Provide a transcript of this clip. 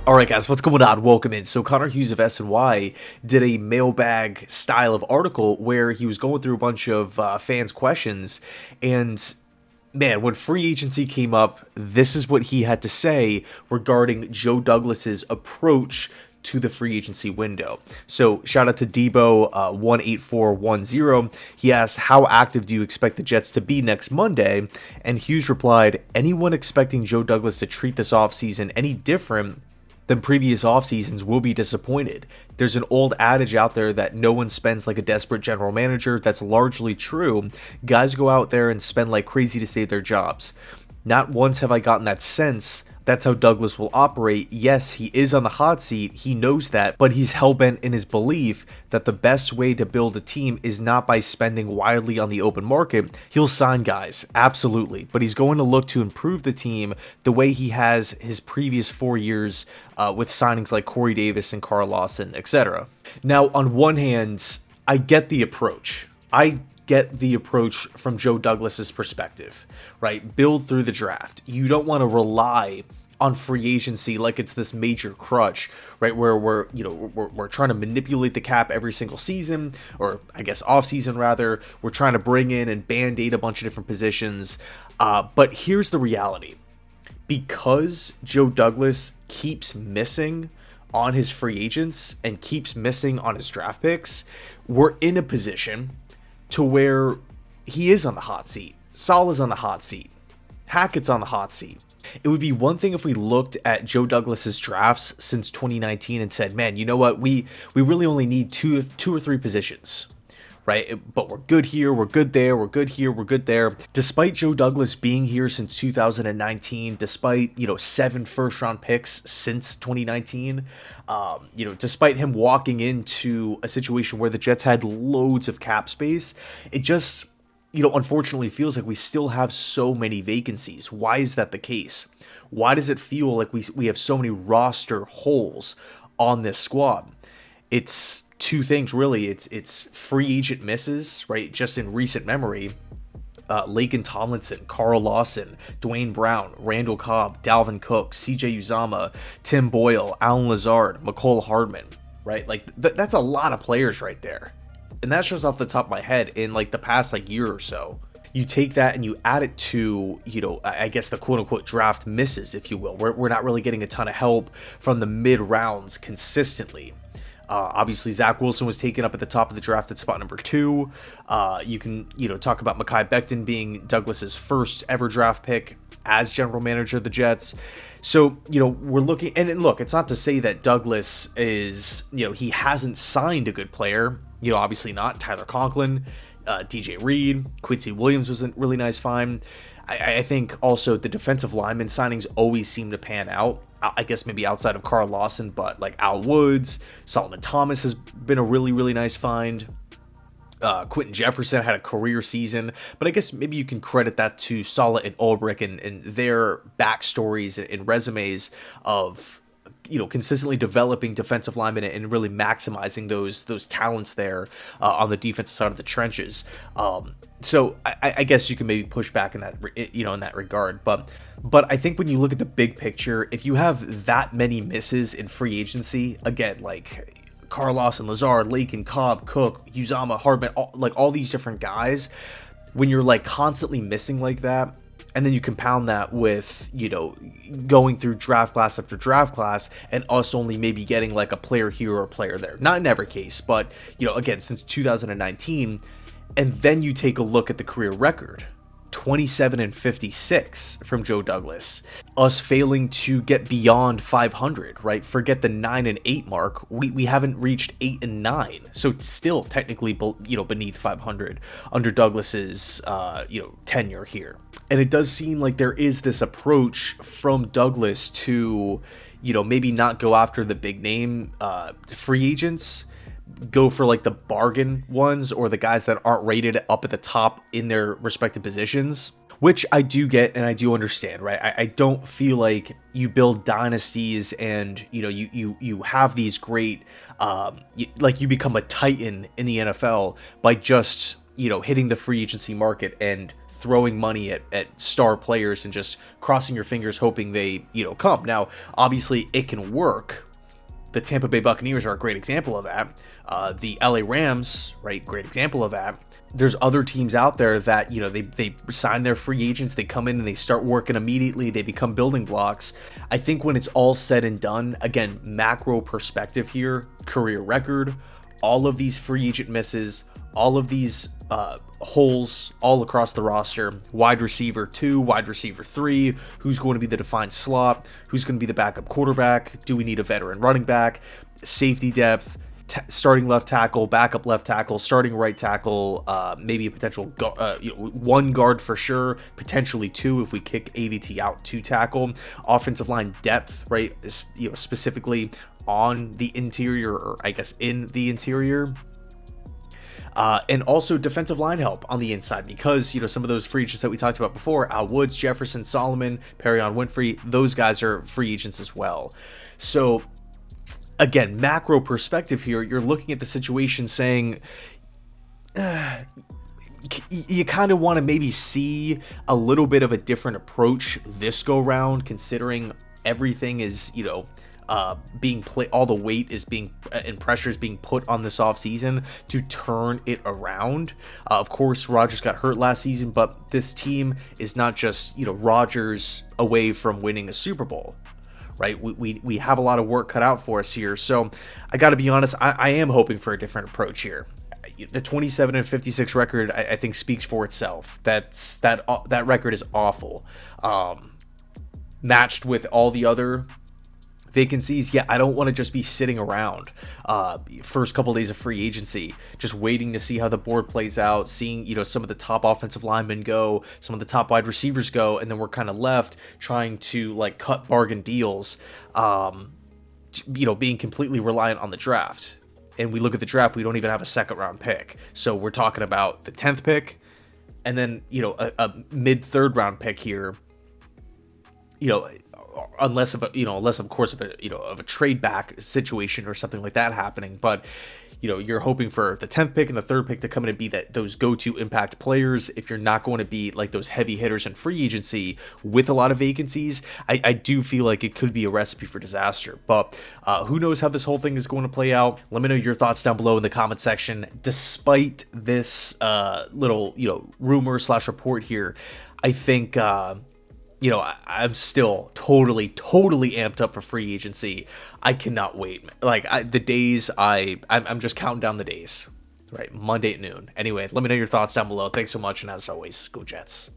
Alright guys, what's going on? Welcome in. So Connor Hughes of SNY did a mailbag style of article where he was going through a bunch of fans' questions, and man, when free agency came up, this is what he had to say regarding Joe Douglas's approach to the free agency window. So shout out to Debo 18410. He asked, how active do you expect the Jets to be next Monday? And Hughes replied, anyone expecting Joe Douglas to treat this offseason any different than previous off seasons will be disappointed. There's an old adage out there that no one spends like a desperate general manager. That's largely true. Guys go out there and spend like crazy to save their jobs. Not once have I gotten that sense. That's how Douglas will operate. Yes, he is on the hot seat. He knows that, but he's hellbent in his belief that the best way to build a team is not by spending wildly on the open market. He'll sign guys, absolutely, but he's going to look to improve the team the way he has his previous 4 years with signings like Corey Davis and Carl Lawson, etc. Now, on one hand, I get the approach. I get the approach from Joe Douglas's perspective, right? Build through the draft. You don't want to rely on free agency like it's this major crutch, right? Where we're trying to manipulate the cap every single season, or I guess off season rather. We're trying to bring in and band-aid a bunch of different positions. But here's the reality. Because Joe Douglas keeps missing on his free agents and keeps missing on his draft picks, we're in a position to where he is on the hot seat. Salah's on the hot seat. Hackett's on the hot seat. It would be one thing if we looked at Joe Douglas's drafts since 2019 and said, man, you know what? We really only need two or three positions, right? But we're good here, we're good there, we're good here, we're good there. Despite Joe Douglas being here since 2019, despite, 7 first-round picks since 2019, despite him walking into a situation where the Jets had loads of cap space, it just, unfortunately feels like we still have so many vacancies. Why is that the case? Why does it feel like we have so many roster holes on this squad? It's two things really. It's free agent misses, right? Just in recent memory, Laken Tomlinson, Carl Lawson, Dwayne Brown, Randall Cobb, Dalvin Cook, CJ Uzama, Tim Boyle, Alan Lazard, McCole Hardman, right? Like that's a lot of players right there. And that's just off the top of my head in like the past year or so. You take that and you add it to, I guess the quote unquote draft misses, if you will. We're not really getting a ton of help from the mid rounds consistently. Obviously, Zach Wilson was taken up at the top of the draft at spot number 2. You can, talk about Mekhi Becton being Douglas's first ever draft pick as general manager of the Jets. So, we're looking, and look, it's not to say that Douglas is, he hasn't signed a good player. Obviously not. Tyler Conklin, DJ Reed, Quincy Williams was a really nice find. I think also the defensive lineman signings always seem to pan out. I guess maybe outside of Carl Lawson, but like Al Woods, Solomon Thomas has been a really, really nice find. Quentin Jefferson had a career season, but I guess maybe you can credit that to Saleh and Ulbrich and their backstories and resumes of, consistently developing defensive linemen and really maximizing those talents there on the defensive side of the trenches. So I guess you can maybe push back in that, in that regard. But I think when you look at the big picture, if you have that many misses in free agency, again, like Carl Lawson, Lazard, Laken, Cobb, Cook, Uzama, Hardman, all these different guys, when you're like constantly missing like that, and then you compound that with, going through draft class after draft class and us only maybe getting like a player here or a player there. Not in every case, but, again, since 2019. And then you take a look at the career record. 27-56 from Joe Douglas. Us failing to get beyond 500, right? Forget the 9-8 mark. We haven't reached 8 and 9, so it's still technically beneath 500 under Douglas's tenure here. And it does seem like there is this approach from Douglas to maybe not go after the big name free agents. Go for like the bargain ones or the guys that aren't rated up at the top in their respective positions, which I do get and I do understand, right? I don't feel like you build dynasties and you have these great you become a titan in the NFL by just hitting the free agency market and throwing money at star players and just crossing your fingers hoping they, come. Now, obviously it can work. The Tampa Bay Buccaneers are a great example of that. The LA Rams, right, great example of that. There's other teams out there that, they sign their free agents, they come in and they start working immediately, they become building blocks. I think when it's all said and done, again, macro perspective here, career record, all of these free agent misses, all of these holes all across the roster, wide receiver 2, wide receiver 3, who's going to be the defined slot, who's going to be the backup quarterback, do we need a veteran running back, safety depth, starting left tackle, backup left tackle, starting right tackle, maybe a potential one guard for sure, potentially 2 if we kick AVT out to tackle, offensive line depth, right, specifically on the interior, or I guess in the interior. And also defensive line help on the inside, because, some of those free agents that we talked about before, Al Woods, Jefferson, Solomon, Perrion Winfrey, those guys are free agents as well. So again, macro perspective here, you're looking at the situation saying, you kind of want to maybe see a little bit of a different approach this go round, considering everything is, being played, all the weight is being and pressure is being put on this offseason to turn it around. Of course, Rodgers got hurt last season, but this team is not just, Rodgers away from winning a Super Bowl. Right, we have a lot of work cut out for us here. So I got to be honest, I am hoping for a different approach here. The 27-56 record, I think, speaks for itself. That record is awful. Matched with all the other vacancies, I don't want to just be sitting around first couple days of free agency, just waiting to see how the board plays out, seeing, some of the top offensive linemen go, some of the top wide receivers go, and then we're kind of left trying to cut bargain deals, being completely reliant on the draft. And we look at the draft, we don't even have a second round pick. So we're talking about the 10th pick and then, a mid third round pick here, unless of course of a trade back situation or something like that happening. But you're hoping for the 10th pick and the 3rd pick to come in and be those go-to impact players. If you're not going to be those heavy hitters in free agency with a lot of vacancies, I do feel like it could be a recipe for disaster. But who knows how this whole thing is going to play out. Let me know your thoughts down below in the comment section. Despite this little rumor / report here, I think I'm still totally amped up for free agency. I cannot wait. I'm just counting down the days. Right, Monday at noon. Anyway, let me know your thoughts down below. Thanks so much, and as always, go Jets.